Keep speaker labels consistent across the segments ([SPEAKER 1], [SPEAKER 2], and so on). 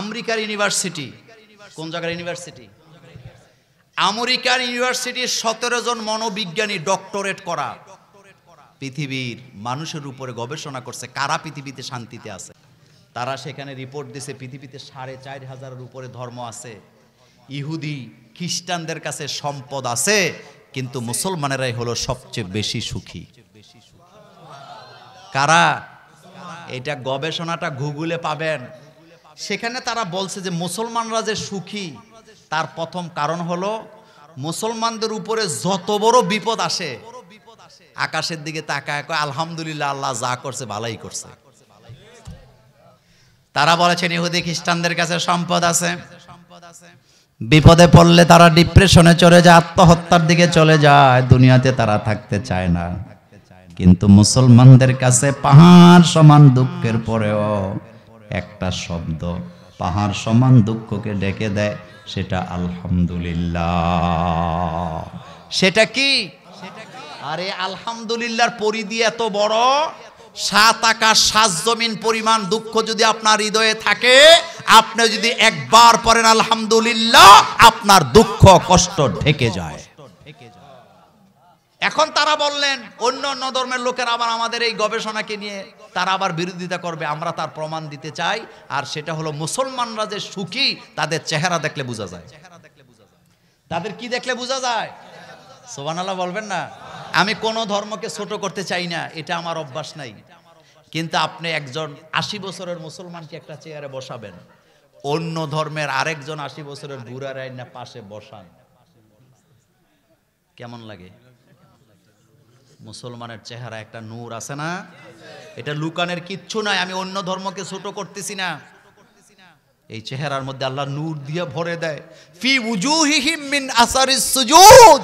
[SPEAKER 1] আমেরিকার ইউনিভার্সিটি, কোন জায়গার ইউনিভার্সিটি? আমেরিকার ইউনিভার্সিটির 17 জন মনোবিজ্ঞানী ডক্টরেট করা পৃথিবীর মানুষের উপরে গবেষণা করছে কারা পৃথিবীতে শান্তিতে আছে। তারা সেখানে রিপোর্ট দিয়েছে পৃথিবীতে 4500-এর উপরে ধর্ম আছে, ইহুদি খ্রিস্টানদের কাছে সম্পদ আছে, কিন্তু মুসলমানেরাই হলো সবচেয়ে বেশি সুখী। কারা? এটা গবেষণাটা গুগলে পাবেন। সেখানে তারা বলছে যে মুসলমানরা যে সুখী তার প্রথম কারণ হলো মুসলমানদের উপরে যত বড় বিপদ আসে আকাশের দিকে তাকায় কয় আলহামদুলিল্লাহ, আল্লাহ যা করছে ভালোই করছে। তারা বলেছেন ইহুদি খ্রিস্টানদের কাছে সম্পদ আছে, বিপদে পড়লে তারা ডিপ্রেশনে চলে যায়, আত্মহত্যার দিকে চলে যায়, দুনিয়াতে তারা থাকতে চায় না। কিন্তু মুসলমানদের কাছে পাহাড় সমান দুঃখের পরেও একটা শব্দ পাহাড় সমান দুঃখকে ডেকে দেয়, সেটা আলহামদুলিল্লাহ। সেটা কি? আরে আলহামদুলিল্লাহর পরিধি এত বড়, 7 আকাশ 7 জমিন পরিমাণ দুঃখ যদি আপনার হৃদয়ে থাকে, আপনি যদি একবার পড়েন আলহামদুলিল্লাহ, আপনার দুঃখ কষ্ট ঢেকে যায়। এখন তারা বললেন অন্য অন্য ধর্মের লোকেরা আবার আমাদের এই গবেষণাকে নিয়ে তারা আবার বিরোধিতা করবে, আমরা তার প্রমাণ দিতে চাই। আর সেটা হলো মুসলমানরা যে সুখী তাদের চেহারা দেখলে বোঝা যায়। তাদের কি দেখলে বোঝা যায়? সুবহানাল্লাহ বলবেন না? আমি কোনো ধর্মকে ছোট করতে চাই না, এটা আমার অভ্যাস নাই। কিন্তু আপনি একজন 80 বছরের মুসলমানকে একটা চেয়ারে বসাবেন, অন্য ধর্মের আরেকজন 80 বছরের বুড়ার আইনা পাশে বসান, কেমন লাগে? মুসলমানের চেহারা একটা নূর আছে না? এটা লুকানের কিচ্ছু নাই। আমি অন্য ধর্মকে ছোট করতেছি না, এই চেহারার মধ্যে আল্লাহ নূর দিয়ে ভরে দেয়। ফি উজুহিহিম মিন আসারিস সুজুদ।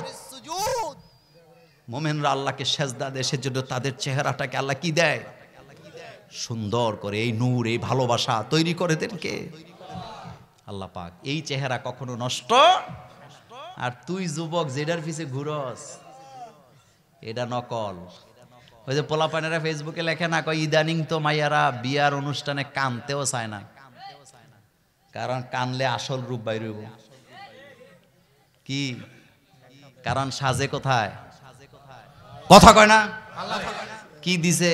[SPEAKER 1] মুমিনরা আল্লাহকে সেজদা দেয়, সেজন্য তাদের চেহারাটাকে আল্লাহ কি দেয়? সুন্দর করে। এই নূর, এই ভালোবাসা তৈরি করে দেন কে? আল্লাহ পাক। এই চেহারা কখনো নষ্ট। আর তুই যুবক যেটার পিছে ঘুরস, এটা নকল। ওই যে পোলাপানেরা ফেসবুকে লেখে না, কয় ইদানিং তো মাইয়ারা বিয়ার অনুষ্ঠানে কানতেও চায় না, কারণ কানলে আসল রূপ বাইর হইব। কি কারণ? সাজে কোথায়? কথা কয় না? কি দিছে?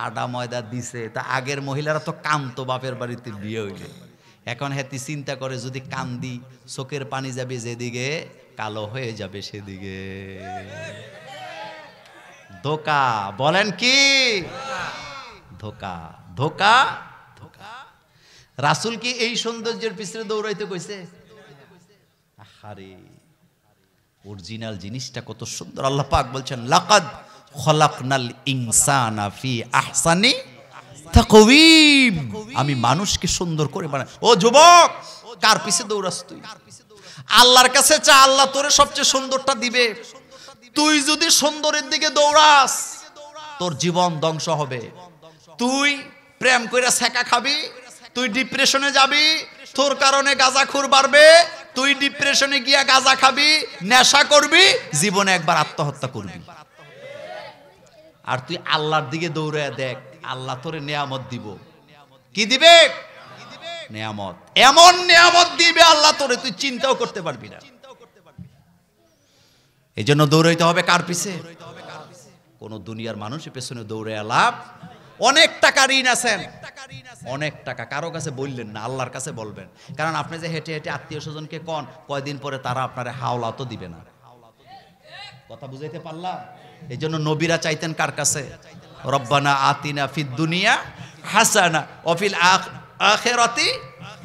[SPEAKER 1] আডা ময়দা দিছে। তা আগের মহিলারা তো কানতো বাপের বাড়িতে বিয়ে হইলে। এখন হেতি চিন্তা করে যদি কান্দি চোখের পানি যাবে যেদিকে, কালো হয়ে যাবে সেদিকে। ধোকা। বলেন কি? ধোকা, ধোকা, ধোকা। রাসূল কি এই সৌন্দর্যের পিছনে দৌড়াইতে কইছে? আহারে, অরিজিনাল জিনিসটা কত সুন্দর। আল্লাহ পাক বলছেন লাকাদ খলাকনাল ইনসানা ফি আহসানি তাকওয়িম। আমি মানুষকে সুন্দর করে বানাই। ও যুবক, কার পিছে দৌড়াস তুই? আল্লাহর কাছে চা, আল্লাহ তোরে সবচেয়ে সুন্দরটা দিবে। তুই যদি সুন্দরের দিকে দৌড়াস, তোর জীবন ধ্বংস হবে। তুই প্রেম কইরা ছেকা খাবি, তুই ডিপ্রেশনে যাবি, তোর কারণে গাঁজাখুর বাড়বে, তুই ডিপ্রেশনে গিয়া গাঁজা খাবি, নেশা করবি, জীবনে একবার আত্মহত্যা করবি। আর তুই আল্লাহর দিকে দৌড়ে দেখ, আল্লাহ তোরে নিয়ামত দিব। কি দিবে? নিয়ামত। এমন নিয়ামত দিবে আল্লাহ তোরে, তুই চিন্তাও করতে পারবি না। এই জন্য দৌড়াইতে হবে কার পিছে? কোন দুনিয়ার মানুষের পেছনে দৌড়ে লাভ। অনেক টাকা ঋণ আছেন, অনেক টাকা, কারো কাছে বললেন না, আল্লাহর কাছে বলবেন। কারণ আপনি যে হেঁটে হেঁটে আত্মীয় স্বজনকে কন, কয়দিন পরে তারা আপনারে হাওলা তো দিবে না। কথা বুঝাইতে পারলাম? এই জন্য নবীরা চাইতেন কার কাছে? রব্বানা আতিনা ফিদ দুনিয়া হাসানা ওয়া ফিল আখিরাতি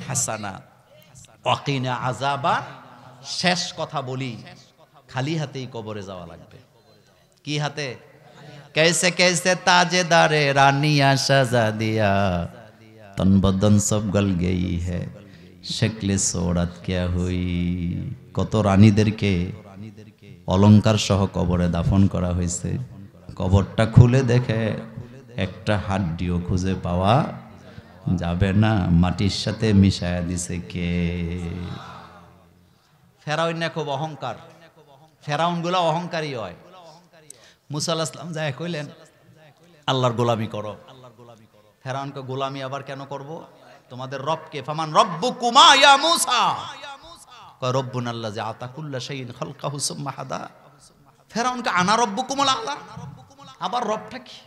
[SPEAKER 1] হাসানা ওয়া কিনা আযাবা। শেষ কথা বলি, খালি হাতেই কবরে যাওয়া লাগবে। কি হাতে? कैसे कैसे ताजेदारे रानिया शहजादिया तन बदन सब गल गई है शक्ले सूरत क्या हुई। কত রানীদেরকে অলংকার সহ কবরে দাফন করা হয়েছে। কবরটা খুলে দেখে একটা হাড্ডিও খুঁজে পাওয়া যাবে না, মাটির সাথে মিশায়া দিছে কে? ফেরাউন না খুব অহংকার। ফেরাউন গুলা অহংকারী হয়। মুসা আলাইহিস সালাম যায় কইলেন আল্লাহর গোলামি করো। ফেরাউনকে গোলামি আবার কেন করব? তোমাদের রবকে? ফামান রব্বুকুমা ইয়া মূসা, কয় রব্বুনা আল্লাযী আতা কুল্লা শাইইন খালকাহু সুম্মা হাদা। ফেরাউনকে আনা রব্বুকুমুল আ'লা, আবার রবটা কি?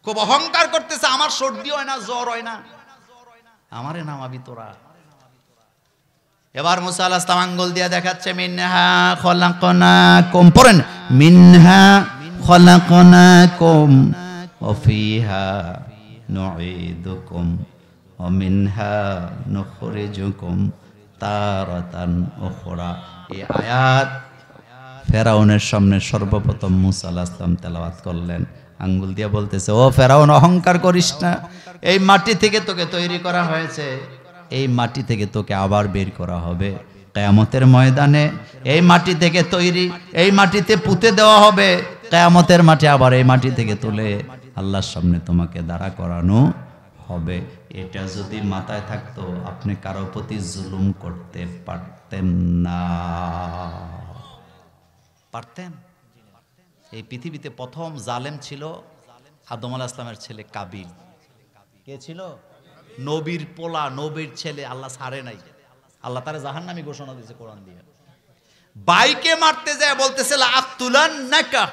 [SPEAKER 1] খুব অহংকার করতেছে, আমার সর্দি হয় না, জ্বর হয় না, আমারে নামাবি তোরা। এবার মুসা আলাইহিস সালাম আঙ্গুল দিয়ে দেখাচ্ছে, মিনহা খলাকনাকুম, পড়েন, মিনহা খলাকনাকুম ওয়া ফিহা নুঈদুকুম ওয়া মিনহা নুখরিজুকুম তারাতান উখরা। এই আয়াত ফেরাউনের সামনে সর্বপ্রথম মুসা আলাইহিস সালাম তেলাওয়াত করলেন। আঙ্গুল দিয়ে বলতেছে, ও ফেরাউন, অহংকার করিস না, এই মাটি থেকে তোকে তৈরি করা হয়েছে, এই মাটি থেকে তোকে আবার বের করা হবে কিয়ামতের ময়দানে। এই মাটি থেকে তৈরি, এই মাটিতে পুঁতে দেওয়া হবে, কিয়ামতের মাটি আবার এই মাটি থেকে তুলে আল্লাহর সামনে তোমাকে দাঁড়া করানো হবে। এটা যদি মাথায় থাকতো, আপনি কারো প্রতি জুলুম করতে পারতেন না। পারতেন? এই পৃথিবীতে প্রথম জালেম ছিল আদম আলাইহিস সালামের ছেলে কাবিল। কে ছিল? নবীর পোলা, নবীর ছেলে, আল্লাহ ছাড়ে নাই, আল্লাহ তারে জাহান্নামী ঘোষণা দিয়েছে কোরআন দিয়ে। বাইকে মারতে যায় বলতেছে লাআকতুলান্নাকা,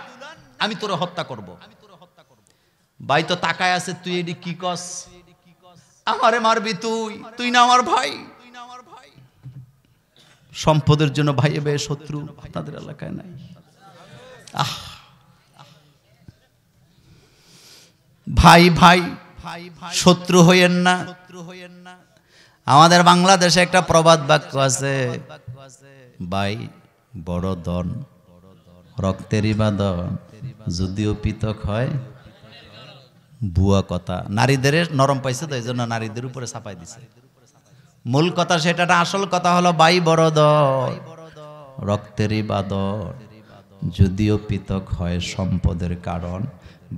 [SPEAKER 1] আমি তোরে হত্যা করব। ভাই তো তাকায় আছে, তুই এডি কি কস? আমারে মারবি তুই? তুই না আমার ভাই। সম্পদের জন্য ভাইয়ে ভাইয়ে শত্রু তাদের এলাকায় নাই। আহ, ভাই ভাই শত্রু হইয়েন না। আমাদের বাংলাদেশে একটা প্রবাদ বাক্য আছে, ভাই বড় দন রক্তেরই বাঁধন, যদিও পৃথক হয় ভুয়া কথা। নারীদের নরম পাইছে তো, এই জন্য নারীদের উপরে চাপাই দিছে। মূল কথা সেটা না, আসল কথা হলো ভাই বড় দন রক্তেরই বাঁধন, যদিও পৃথক হয় সম্পদের কারণ।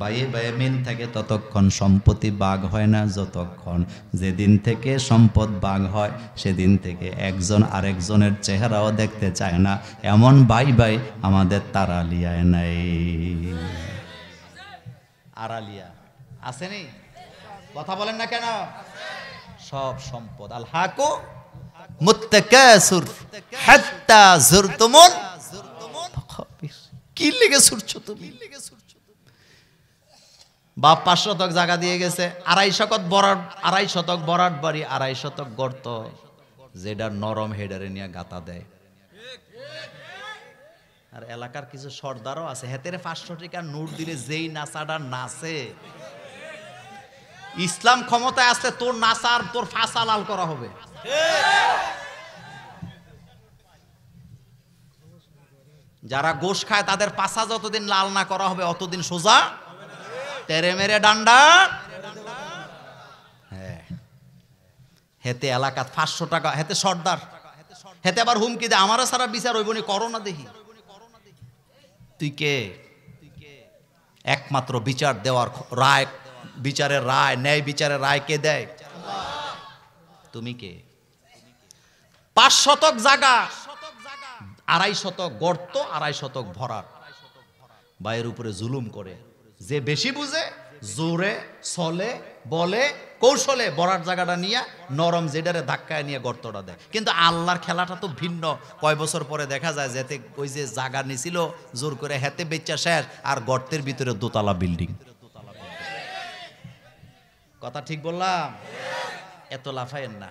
[SPEAKER 1] বাইয়ে বাইয়ে মিল থাকে ততক্ষণ সম্পত্তি ভাগ হয় না, যতক্ষণ যেদিন থেকে সম্পদ ভাগ হয় সেদিন থেকে একজন আরেকজনের চেহারাও দেখতে চায় না। এমন ভাই ভাই আমাদের তারালিয়ায় নাই। আড়ালিয়া আসেনি? কথা বলেন না কেন? সব সম্পদ আল হাকু মুত্তাকাসুর হাত্তা যুরতুমুল মাকাবির। কি লেগে ছুটছো তুমি? বাপ 5 শতক জায়গা দিয়ে গেছে, 2.5 শতক বরাট, 2.5 শতক বরাট বাড়ি, 2.5 শতক গর্ত, যেটা নরম হেডারে নিয়ে গাতা দেয়। আর এলাকার কিছু সর্দারও আছে, হেতেরে 500 টাকা নোট দিলে যেই নাচাটা নাচে, ইসলাম ক্ষমতায় আসলে তোর নাচার তোর ফাঁসা লাল করা হবে। যারা গোশ খায় তাদের পাছা যতদিন লাল না করা হবে অতদিন সোজা তেরে মেরে ডান্ডা। হ্যাঁ, হেতে এলাকাত 500 টাকা, হেতে সর্দার, হেতে আবার হুমকি দেয়, আমারও সারা বিচার হইব নি, করো না দেখি। তুই কে? একমাত্র বিচার দেওয়ার রায়, বিচারের রায়, ন্যায় বিচারের রায় কে দেয়? তুমি কে? 5 শতক জায়গা, 2.5 শতক গর্ত, 2.5 শতক ভরাট, বাইরের উপরে জুলুম করে। যে বেশি বুঝে জোরে চলে, বলে, কৌশলে বরাট জায়গাটা নিয়ে নরম জেডারে ধাক্কায় নিয়ে গর্তটা দেয়। কিন্তু আল্লাহর খেলাটা তো ভিন্ন। কয় বছর পরে দেখা যায় যেতে ওই যে জায়গা নিছিল জোর করে, হেতে বেচা শেষ, আর গর্তের ভিতরে দোতলা বিল্ডিং। কথা ঠিক বললাম? এত লাফায়েন না।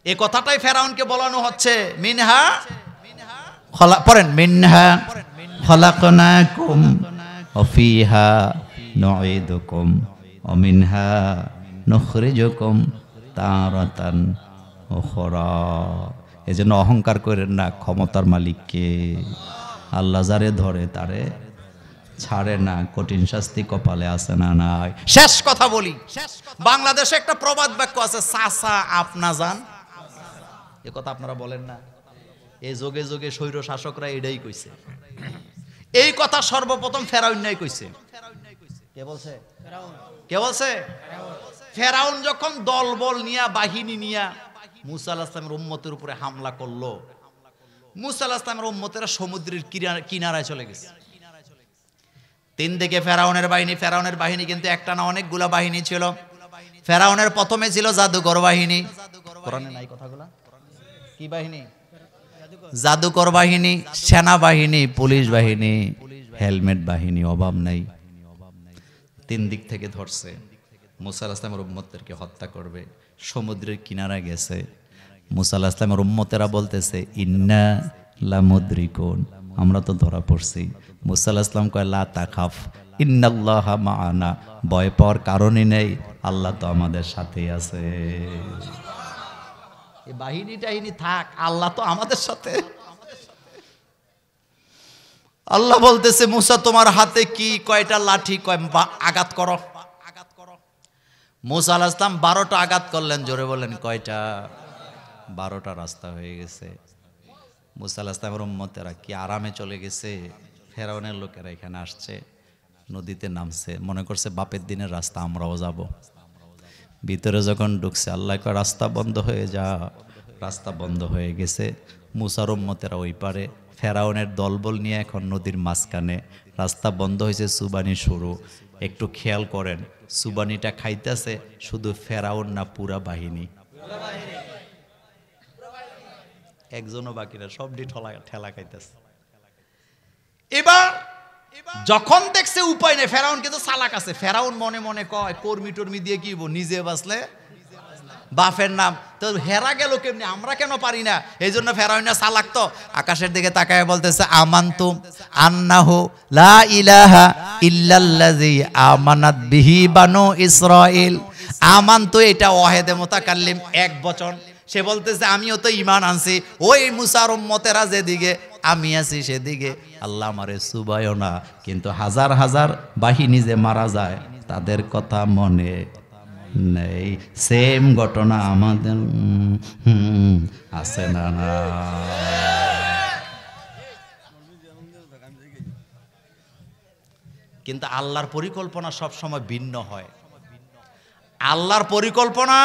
[SPEAKER 1] এই কথাটাই ফেরাউনকে বলানো হচ্ছে। মিনহা পড়েন, মিনহা খলাকনাকুম ওয়া ফিহা নুঈদুকুম ওয়া মিনহা নুখরিজুকুম তারাতান উখরা। এজন্য অহংকার করেন না, ক্ষমতার মালিককে। আল্লাহ যারে ধরে তারে ছাড়ে না, কঠিন শাস্তি কপালে আছে না নাই। শেষ কথা বলি, বাংলাদেশে একটা প্রবাদ বাক্য আছে, চাচা আপনা যান। এ কথা আপনারা বলেন না? এই যোগে যোগে স্বৈর শাসকরা এটাই কইছে। এই কথা সর্বপ্রথম ফেরাউন নাই কইছে। কে বলছে? কে বলছে? ফেরাউন যখন দলবল নিয়া, বাহিনী নিয়া মুসা আলাইহিস সালামের উম্মতের উপরে হামলা করলো, মুসা আলাইহিস সালামের উম্মতেরা সমুদ্রের কিনারায় চলে গেছে। 3 দিকে ফেরাউনের বাহিনী। ফেরাউনের বাহিনী কিন্তু একটা না, অনেকগুলা বাহিনী ছিল। ফেরাউনের প্রথমে ছিল জাদুকর বাহিনী, কোরআনে নাই কথাগুলা, কি বাহিনী? জাদুকর বাহিনী, সেনাবাহিনী, পুলিশ বাহিনী, হেলমেট বাহিনী, অভাব নাই। তিন দিক থেকে ধরছে, মুসা আলাইহিস সালামের উম্মতদেরকে হত্যা করবে। সমুদ্রের কিনারা গেছে, মুসা আলাইহিস সালামের উম্মতেরা বলতেছে ইন্না লামুদরিকুন, আমরা তো ধরা পড়ছি। মুসা আলাইহিস সালাম কয় লা তাখাফ ইন্নাল্লাহা মাআনা, ভয় পাওয়ার কারণই নেই, আল্লাহ তো আমাদের সাথেই আছে। এই বাহিনী টাহিনী থাক, আল্লাহ তো আমাদের সাথে। আল্লাহ বলতেছে মুসা তোমার হাতে কি? কয়টা লাঠি? কয় আঘাত করো। মুসা আলাইহিস সালাম 12টা আঘাত করলেন। জোরে বলেন কয়টা? 12টা রাস্তা হয়ে গেছে। মুসা আলাইহিস সালামের উম্মতেরা কি আরামে চলে গেছে। ফেরাউনের লোকেরা এখানে আসছে, নদীতে নামছে, মনে করছে বাপের দিনের রাস্তা, আমরাও যাব। ভিতরে যখন ঢুকছে আল্লাহ কয় রাস্তা বন্ধ হয়ে যা। রাস্তা বন্ধ হয়ে গেছে। মুসার উম্মতেরা ওই পারে, ফেরাউনের দলবল নিয়ে এখন নদীর মাঝখানে। রাস্তা বন্ধ হয়েছে, সুবানি শুরু। একটু খেয়াল করেন, সুবানিটা খাইতেছে শুধু ফেরাউন না পুরা বাহিনী? একজনও বাকি না, সব ঠেলা খাইতেছে। এবার যখন দেখছে উপায় নেই, ফেরাউন কিন্তু চালাক আছে। ফেরাউন মনে মনে কয় কর্মী টর্মী দিয়ে কি নিজে বাঁচলে বাপের নাম, তো হেরা গেল কেমনি, আমরা কেন পারি না? এই জন্য ফেরাউন চালাক, তো আকাশের দিকে তাকায় বলতেছে আমানতুম আন্নাহু লা ইলাহা ইল্লাল্লাযী আমানাত বিহি বানু ইসরাঈল। আমানতু এটা ওয়াহেদে মুতাকাল্লিম, এক বচন। সে বলতেছে আমিও তো ঈমান আনছি, ওই মুসার উম্মতেরা যেদিকে আমি আছি সেদিকে। আল্লাহ আমারে সুবায়ও না, কিন্তু হাজার হাজার বাহিনী যে মারা যায় তাদের কথা মনে নেই। সেম ঘটনা আমাদের আছে না? না, কিন্তু আল্লাহর পরিকল্পনা সব সময় ভিন্ন হয়। আল্লাহর পরিকল্পনা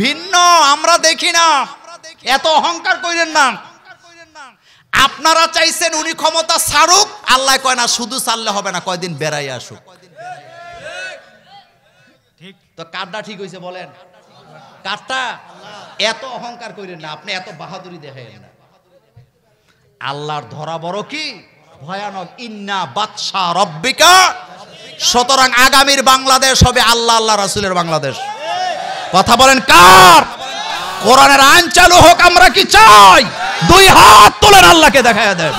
[SPEAKER 1] ভিন্ন, আমরা দেখি না। এত অহংকার কইরেন না। আপনারা চাইছেন উনি ক্ষমতা ছাড়ুক, আল্লাহ কয় না শুধু ছাড়লে হবে না, কয়দিন বেড়াই আসুক। তো কারটা ঠিক হয়েছে বলেন? কারটা? এত অহংকার কইরেন না, আপনি এত বাহাদুরি দেখাইেন না। আল্লাহর ধরা বড় কি ভয়ানক। ইন্না বাদশা রব্বিকা। সুতরাং আগামীর বাংলাদেশ হবে আল্লাহ আল্লাহ রাসূলের বাংলাদেশ। কথা বলেন কার? কোরআনের আইন চালু হোক, আমরা কি চাই? দুই হাত তোলেন, আল্লাহকে দেখায়া দেন।